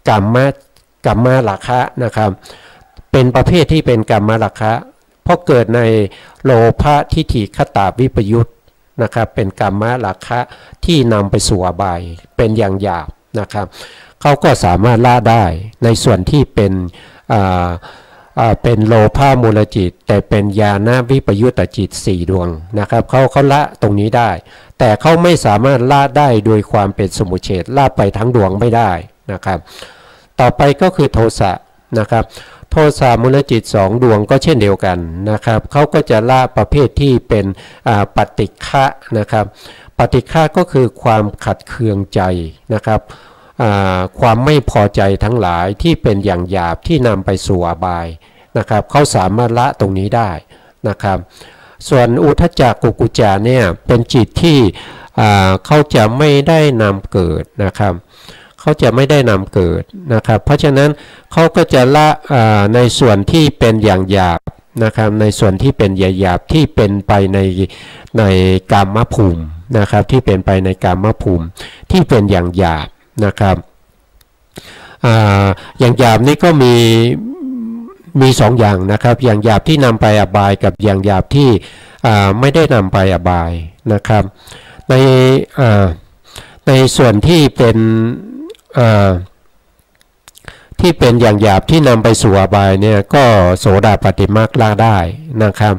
กัมมราคะนะครับเป็นประเภทที่เป็นกัมมราคะเพราะเกิดในโลภะทิฏฐิคตวิปยุตนะครับเป็นกัมมราคะที่นำไปสู่อบายเป็นอย่างหยาบนะครับเขาก็สามารถละได้ในส่วนที่เป็นโลภะมูลจิตแต่เป็นญาณวิปยุตตจิต4ดวงนะครับเขาละตรงนี้ได้แต่เขาไม่สามารถละได้โดยความเป็นสมุเฉทละไปทั้งดวงไม่ได้นะครับต่อไปก็คือโทสะนะครับโทสะมูลจิต2ดวงก็เช่นเดียวกันนะครับเขาก็จะละประเภทที่เป็นปฏิฆะนะครับปฏิฆะก็คือความขัดเคืองใจนะครับความไม่พอใจทั้งหลายที่เป็นอย่างหยาบที่นำไปสู่อบายนะครับเขาสามารถละตรงนี้ได้นะครับส่วนอุทจักกุกุจจะเนี่ยเป็นจิตที่เขาจะไม่ได้นำเกิดนะครับเขาจะไม่ได้นำเกิดนะครับเพราะฉะนั้นเขาก็จะละในส่วนที่เป็นอย่างหยาบนะครับในส่วนที่เป็นหยาบที่เป็นไปในกามภูมินะครับที่เป็นไปในกามภูมิที่เป็นอย่างหยาบนะครับอย่างหยาบนี้ก็มี2อย่างนะครับอย่างหยาบที่นำไปอบายกับอย่างหยาบที่ไม่ได้นำไปอบายนะครับในส่วนที่เป็นอย่างหยาบที่นำไปสู่อบายเนี่ยก็โสดาปัตติมรรคละได้นะครับ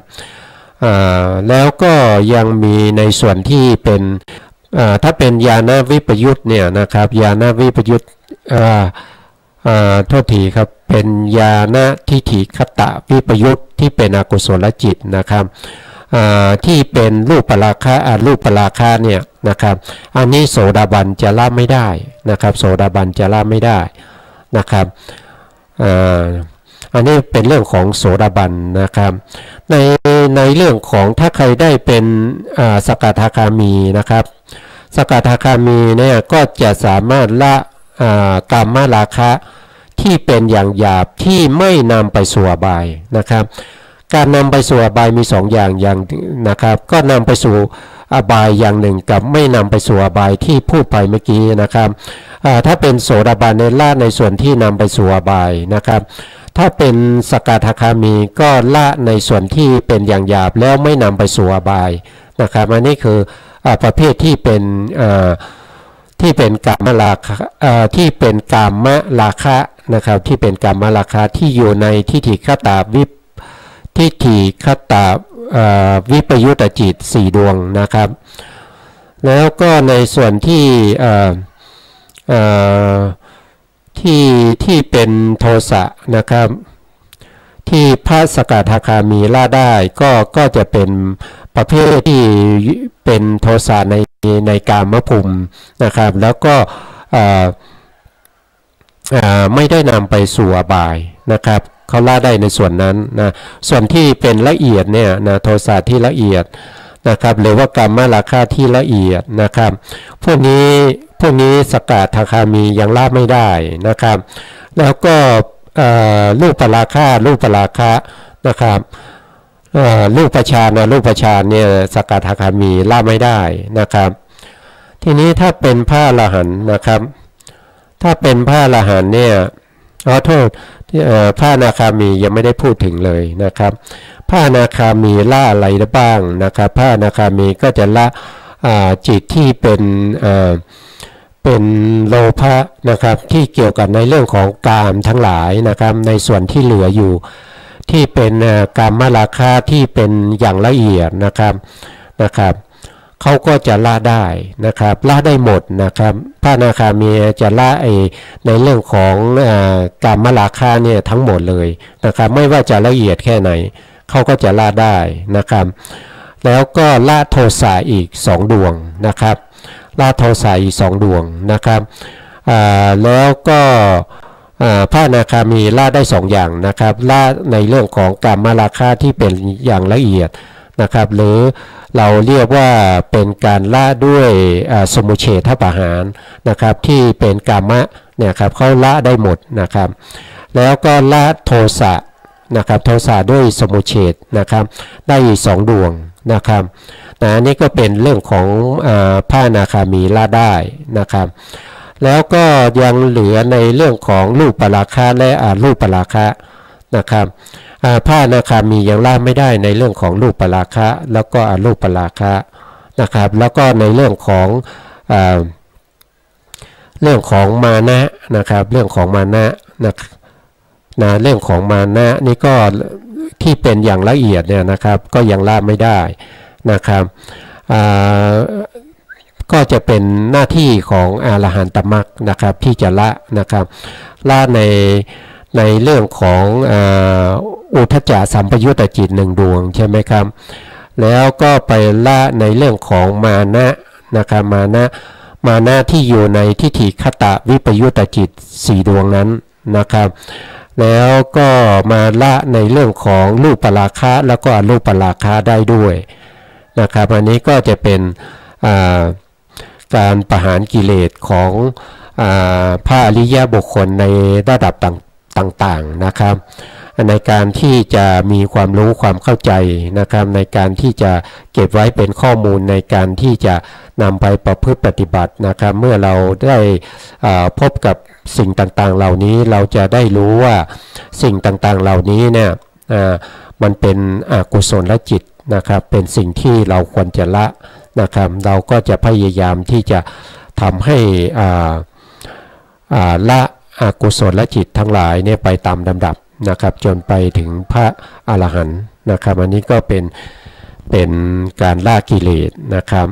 แล้วก็ยังมีในส่วนที่เป็นถ้าเป็นญาณวิปยุตเนี่ยนะครับญาณวิปยุตโทษทีครับเป็นญาณทิฏฐิคตวิปยุตที่เป็นอกุศลจิตนะครับที่เป็นรูปราคะเนี่ยนะครับอันนี้โสดาบันจะละไม่ได้นะครับโสดาบันจะละไม่ได้นะครับอันนี้เป็นเรื่องของโสดาบันนะครับในเรื่องของถ้าใครได้เป็นสกทาคามีนะครับสกทาคามีเนี่ยก็จะสามารถละกามราคะที่เป็นอย่างหยาบที่ไม่นำไปสู่อบายนะครับการนำไปสู่อบายมี2อย่างนะครับก็นำไปสู่อบายอย่างหนึ่งกับไม่นำไปสู่อบายที่พูดไปเมื่อกี้นะครับถ้าเป็นโสดาบันในละในส่วนที่นำไปสู่อบายนะครับ ถ้าเป็นสกทาคามีก็ละในส่วนที่เป็นอย่างหยาบแล้วไม่นำไปสู่อบายนะครับอันนี้คือประเภทที่เป็นกามราคะที่เป็นกามราคะนะครับที่เป็นกามราคะที่อยู่ในทิฏฐิคตาวิปยุตจิต4ดวงนะครับแล้วก็ในส่วนที่เป็นโทสะนะครับที่พระสกทาคามีละได้ก็จะเป็นประเภทที่เป็นโทสะในกามภูมินะครับแล้วก็ไม่ได้นำไปสู่อบายนะครับเขาละได้ในส่วนนั้นนะส่วนที่เป็นละเอียดเนี่ยนะโทสะที่ละเอียดนะครับหรือว่ากามราคะที่ละเอียดนะครับพวกนี้สกทาคามียังละไม่ได้นะครับแล้วก็รูปราคะนะครับรูปฌานเนี่ยสกทาคามีละไม่ได้นะครับทีนี้ถ้าเป็นพระอรหันต์นะครับถ้าเป็นพระอรหันต์เนี่ยโทษพระอนาคามียังไม่ได้พูดถึงเลยนะครับพระอนาคามีละอะไรได้บ้างนะครับพระอนาคามีก็จะละจิตที่เป็นโลภะนะครับที่เกี่ยวกับในเรื่องของกามทั้งหลายนะครับในส่วนที่เหลืออยู่ที่เป็นกามราคะที่เป็นอย่างละเอียดนะครับเขาก็จะละได้นะครับละได้หมดนะครับพระอนาคามีจะละในเรื่องของกามราคะเนี่ยทั้งหมดเลยนะครับไม่ว่าจะละเอียดแค่ไหนเขาก็จะละได้นะครับแล้วก็ละโทสะอีก2ดวงนะครับละโทสะอีก2ดวงนะครับแล้วก็พระอนาคามีละได้2อย่างนะครับละในเรื่องของกามราคะที่เป็นอย่างละเอียดนะครับหรือเราเรียกว่าเป็นการละด้วยสมุเฉทปหารนะครับที่เป็นกามะเนี่ยครับเขาละได้หมดนะครับแล้วก็ละโทสะนะครับโทสะด้วยสมุเฉทนะครับได้อีก2ดวงนะครับอันนี้ก็เป็นเรื่องของพระอนาคามีละได้นะครับแล้วก็ยังเหลือในเรื่องของรูปราคะและอรูปราคะนะครับพระอนาคามียังละไม่ได้ในเรื่องของรูปราคะแล้วก็อรูปราคะนะครับแล้วก็ในเรื่องของมานะนะครับเรื่องของมานะนะเรื่องของมานะนี่ก็ที่เป็นอย่างละเอียดเนี่ยนะครับก็ยังละไม่ได้นะครับก็จะเป็นหน้าที่ของอรหันตมรรคนะครับที่จะละนะครับละในเรื่องของอุทธัจจะสัมปยุตตจิต1ดวงใช่ไหมครับแล้วก็ไปละในเรื่องของมานะนะครับมานะที่อยู่ในทิฏฐิคตวิปยุตตจิต4ดวงนั้นนะครับแล้วก็มาละในเรื่องของรูปราคะแล้วก็อรูปราคะได้ด้วยนะครับอันนี้ก็จะเป็นการประหารกิเลสของพระอริยบุคคลในระดับต่างๆนะครับในการที่จะมีความรู้ความเข้าใจนะครับในการที่จะเก็บไว้เป็นข้อมูลในการที่จะนำไปประพฤติปฏิบัตินะครับเมื่อเราได้พบกับสิ่งต่างๆเหล่านี้เราจะได้รู้ว่าสิ่งต่างๆเหล่านี้เนี่ยมันเป็นอกุศลจิตนะครับเป็นสิ่งที่เราควรจะละนะครับเราก็จะพยายามที่จะทำให้ละอกุศลจิตทั้งหลายเนี่ยไปตามลำดับนะครับจนไปถึงพระอรหันต์นะครับอันนี้ก็เป็นการละกิเลสนะครับ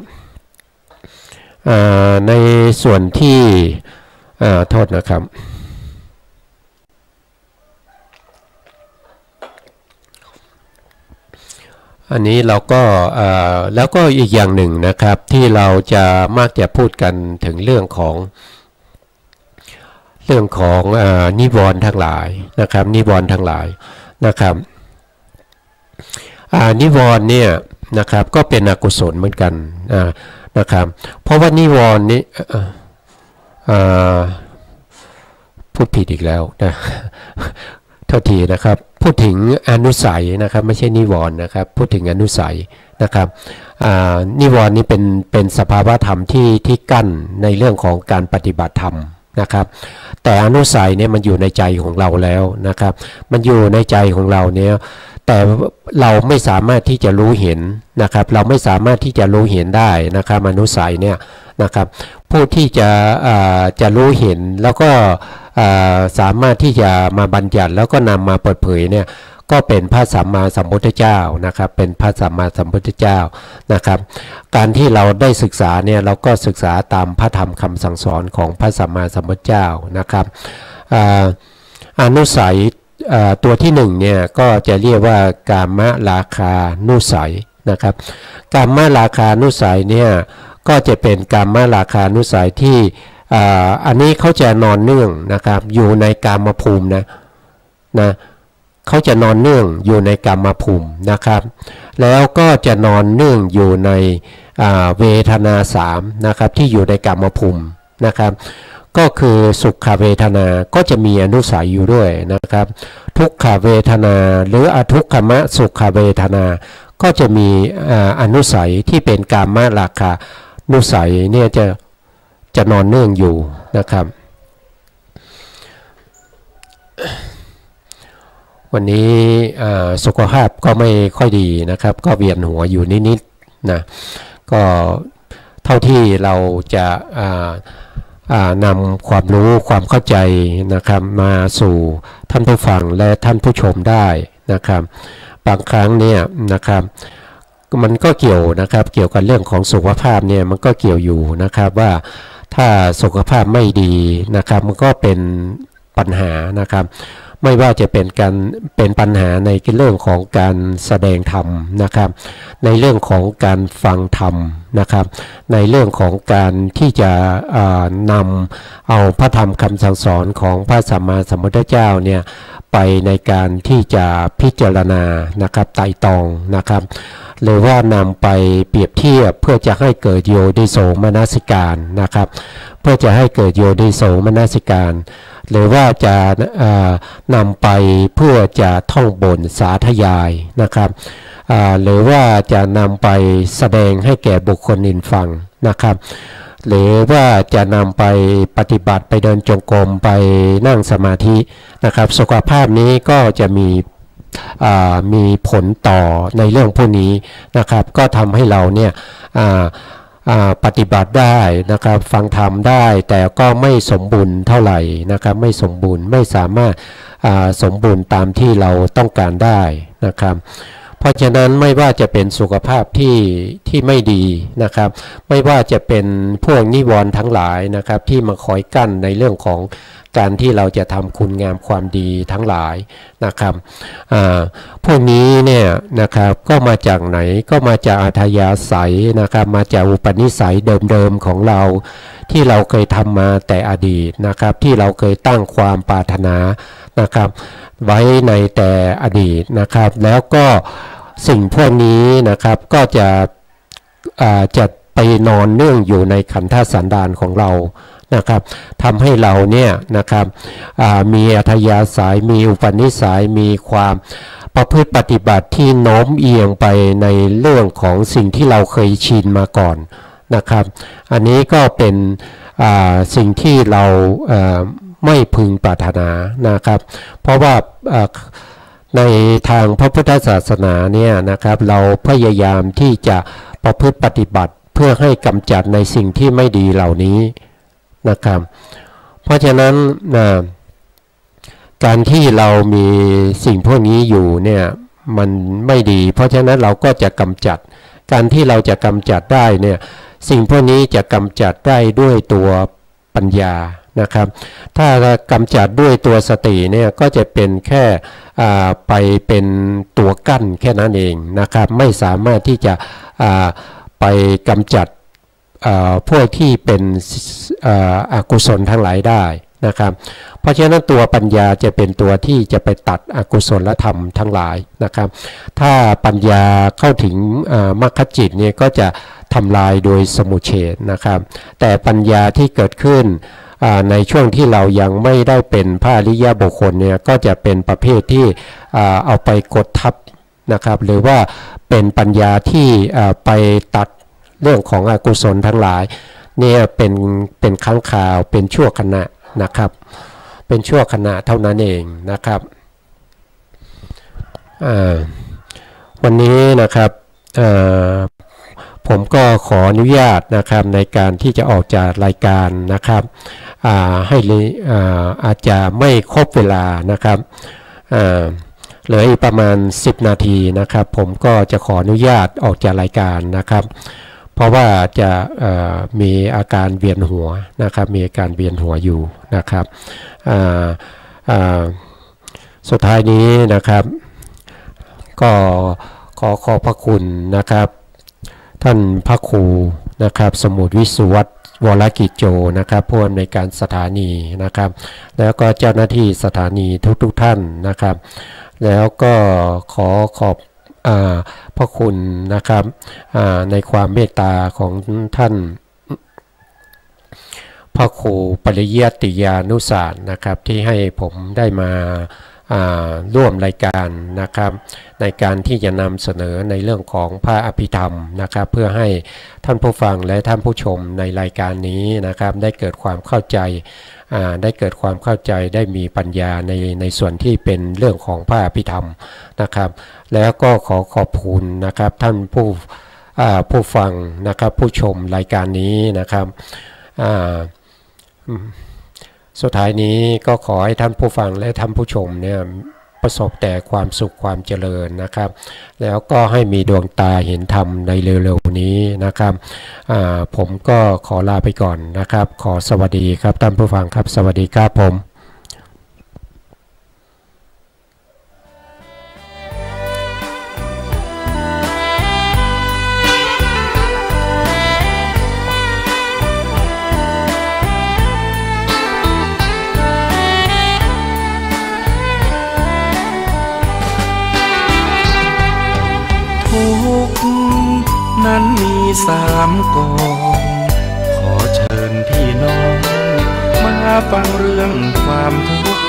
ในส่วนที่โทษนะครับอันนี้เราก็แล้วก็อีกอย่างหนึ่งนะครับที่เราจะมักจะพูดกันถึงเรื่องของนิวรณ์ทั้งหลายนะครับนิวรณ์ทั้งหลายนะครับนิวรณ์เนี่ยนะครับก็เป็นอกุศลเหมือนกันนะครับเพราะว่านิวรณ์นี้พูดผิดอีกแล้วนะโทษทีนะครับพูดถึงอนุสัยนะครับไม่ใช่นิวรณ์นะครับพูดถึงอนุสัยนะครับนิวรณ์นี้เป็นสภาวะธรรมที่กั้นในเรื่องของการปฏิบัติธรรม นะครับแต่อนุสัยเนี่ยมันอยู่ในใจของเราแล้วนะครับมันอยู่ในใจของเราเนี่ยแต่เราไม่สามารถที่จะรู้เห็นนะครับเราไม่สามารถที่จะรู้เห็นได้นะครับอนุสัยเนี่ยนะครับผู้ที่จะรู้เห็นแล้วก็สามารถที่จะมาบัญญัติแล้วก็นำมาเปิดเผยเนี่ยก็เป็นพระสัมมาสัมพุทธเจ้านะครับเป็นพระสัมมาสัมพุทธเจ้านะครับการที่เราได้ศึกษาเนี่ยเราก็ศึกษาตามพระธรรมคำสั่งสอนของพระสัมมาสัมพุทธเจ้านะครับอนุสัยตัวที่หนึ่งเนี่ยก็จะเรียกว่ากามราคานุสัยนะครับกามราคานุสัยเนี่ยก็จะเป็นกามราคานุสัยที่อันนี้เขาจะนอนเนื่องนะครับอยู่ในกามภูมินะเขาจะนอนเนื่องอยู่ในกามภูมินะครับแล้วก็จะนอนเนื่องอยู่ในเวทนาสามนะครับที่อยู่ในกามภูมินะครับก็คือสุขเวทนาก็จะมีอนุสัยอยู่ด้วยนะครับทุกขเวทนาหรืออทุกขมะสุขเวทนาก็จะมีอนุสัยที่เป็นกามราคานุสัยเนี่ยจะนอนเนื่องอยู่นะครับวันนี้สุขภาพก็ไม่ค่อยดีนะครับก็เวียนหัวอยู่นิดๆนะก็เท่าที่เราจะนำความรู้ความเข้าใจนะครับมาสู่ท่านผู้ฟังและท่านผู้ชมได้นะครับบางครั้งเนี่ยนะครับมันก็เกี่ยวนะครับเกี่ยวกับเรื่องของสุขภาพเนี่ยมันก็เกี่ยวอยู่นะครับว่าถ้าสุขภาพไม่ดีนะครับมันก็เป็นปัญหานะครับไม่ว่าจะเป็นปัญหาในเรื่องของการแสดงธรรมนะครับในเรื่องของการฟังธรรมนะครับในเรื่องของการที่จะนำเอาพระธรรมคำสั่งสอนของพระสัมมาสัมพุทธเจ้าเนี่ยไปในการที่จะพิจารณานะครับไตร่ตรองนะครับหรือว่านำไปเปรียบเทียบเพื่อจะให้เกิดโยนิโสมนสิการนะครับเพื่อจะให้เกิดโยนิโสมนสิการหรือว่าจะนำไปเพื่อจะท่องบนสาธยายนะครับหรือว่าจะนำไปแสดงให้แก่บุคคลอื่นฟังนะครับหรือว่าจะนำไปปฏิบัติไปเดินจงกรมไปนั่งสมาธินะครับสุขภาพนี้ก็จะมีผลต่อในเรื่องพวกนี้นะครับก็ทำให้เราเนี่ยปฏิบัติได้นะครับฟังธรรมได้แต่ก็ไม่สมบูรณ์เท่าไหร่นะครับไม่สมบูรณ์ไม่สามารถสมบูรณ์ตามที่เราต้องการได้นะครับเพราะฉะนั้นไม่ว่าจะเป็นสุขภาพที่ไม่ดีนะครับไม่ว่าจะเป็นพวกนิวรณ์ทั้งหลายนะครับที่มาคอยกั้นในเรื่องของการที่เราจะทำคุณงามความดีทั้งหลายนะครับพวกนี้เนี่ยนะครับก็มาจากไหนก็มาจากอัธยาศัยนะครับมาจากอุปนิสัยเดิมๆของเราที่เราเคยทำมาแต่อดีตนะครับที่เราเคยตั้งความปรารถนานะครับไว้ในแต่อดีตนะครับแล้วก็สิ่งพวกนี้นะครับก็จะไปนอนเนื่องอยู่ในขันธสันดานของเรานะครับทำให้เราเนี่ยนะครับมีอัธยาศัยมีอุปนิสัยมีความประพฤติปฏิบัติที่โน้มเอียงไปในเรื่องของสิ่งที่เราเคยชินมาก่อนนะครับอันนี้ก็เป็นสิ่งที่เราไม่พึงปรารถนานะครับเพราะว่าในทางพระพุทธศาสนาเนี่ยนะครับเราพยายามที่จะประพฤติปฏิบัติเพื่อให้กำจัดในสิ่งที่ไม่ดีเหล่านี้นะครับเพราะฉะนั้นการที่เรามีสิ่งพวกนี้อยู่เนี่ยมันไม่ดีเพราะฉะนั้นเราก็จะกำจัดการที่เราจะกำจัดได้เนี่ยสิ่งพวกนี้จะกำจัดได้ด้วยตัวปัญญานะครับถ้ากำจัดด้วยตัวสติเนี่ยก็จะเป็นแค่ไปเป็นตัวกั้นแค่นั้นเองนะครับไม่สามารถที่จะไปกำจัดพวกที่เป็นอกุศลทั้งหลายได้นะครับเพราะฉะนั้นตัวปัญญาจะเป็นตัวที่จะไปตัดอกุศลธรรมทั้งหลายนะครับถ้าปัญญาเข้าถึงมรรคจิตเนี่ยก็จะทำลายโดยสมุเฉทนะครับแต่ปัญญาที่เกิดขึ้นในช่วงที่เรายังไม่ได้เป็นพระอริยบุคคลเนี่ยก็จะเป็นประเภทที่เอาไปกดทับนะครับหรือว่าเป็นปัญญาที่ไปตัดเรื่องของอกุศลทั้งหลายเนี่ยเป็นครั้งคราวเป็นชั่วขณะ นะครับเป็นชั่วขณะเท่านั้นเองนะครับวันนี้นะครับผมก็ขออนุญาตนะครับในการที่จะออกจากรายการนะครับให้อาจจะไม่ครบเวลานะครับเหลืออีกประมาณ10นาทีนะครับผมก็จะขออนุญาตออกจากรายการนะครับเพราะว่าจะมีอาการเวียนหัวนะครับมีอาการเวียนหัวอยู่นะครับสุดท้ายนี้นะครับก็ขอขอบพระคุณนะครับท่านพระครูนะครับสมุทรวิสุวัฒน์วรกิจโจนะครับผู้อำนวยการสถานีนะครับแล้วก็เจ้าหน้าที่สถานีทุกท่านนะครับแล้วก็ขอขอบพระคุณนะครับในความเมตตาของท่านพระครูปริยัติยานุสารนะครับที่ให้ผมได้มาร่วมรายการนะครับในการที่จะนำเสนอในเรื่องของพระอภิธรรมนะครับเพื่อให้ท่านผู้ฟังและท่านผู้ชมในรายการนี้นะครับได้เกิดความเข้าใจได้มีปัญญาในส่วนที่เป็นเรื่องของพระอภิธรรมนะครับแล้วก็ขอขอบคุณนะครับท่านผู้ฟังนะครับผู้ชมรายการนี้นะครับสุดท้ายนี้ก็ขอให้ท่านผู้ฟังและท่านผู้ชมเนี่ยประสบแต่ความสุขความเจริญนะครับแล้วก็ให้มีดวงตาเห็นธรรมในเร็วๆนี้นะครับผมก็ขอลาไปก่อนนะครับขอสวัสดีครับท่านผู้ฟังครับสวัสดีครับผมนั้นมี3 กองขอเชิญพี่น้องมาฟังเรื่องความทุกข์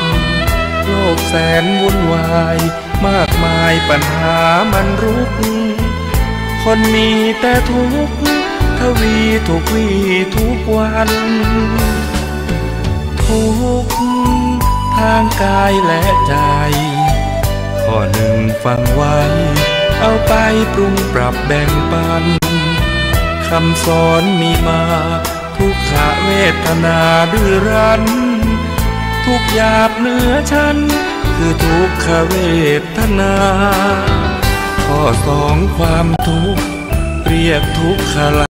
โลกแสนวุ่นวายมากมายปัญหามันรุกคนมีแต่ทุกข์ทวีทุกวี่ทุกวันทุกข์ทางกายและใจข้อหนึ่งฟังไว้เอาไปปรุงปรับแบ่งปันคำสอนมีมาทุกขเวทนาดื้อรั้นทุกหยาบเหนือชั้นคือทุกขเวทนาข้อ2ความทุกข์เรียกทุกขละ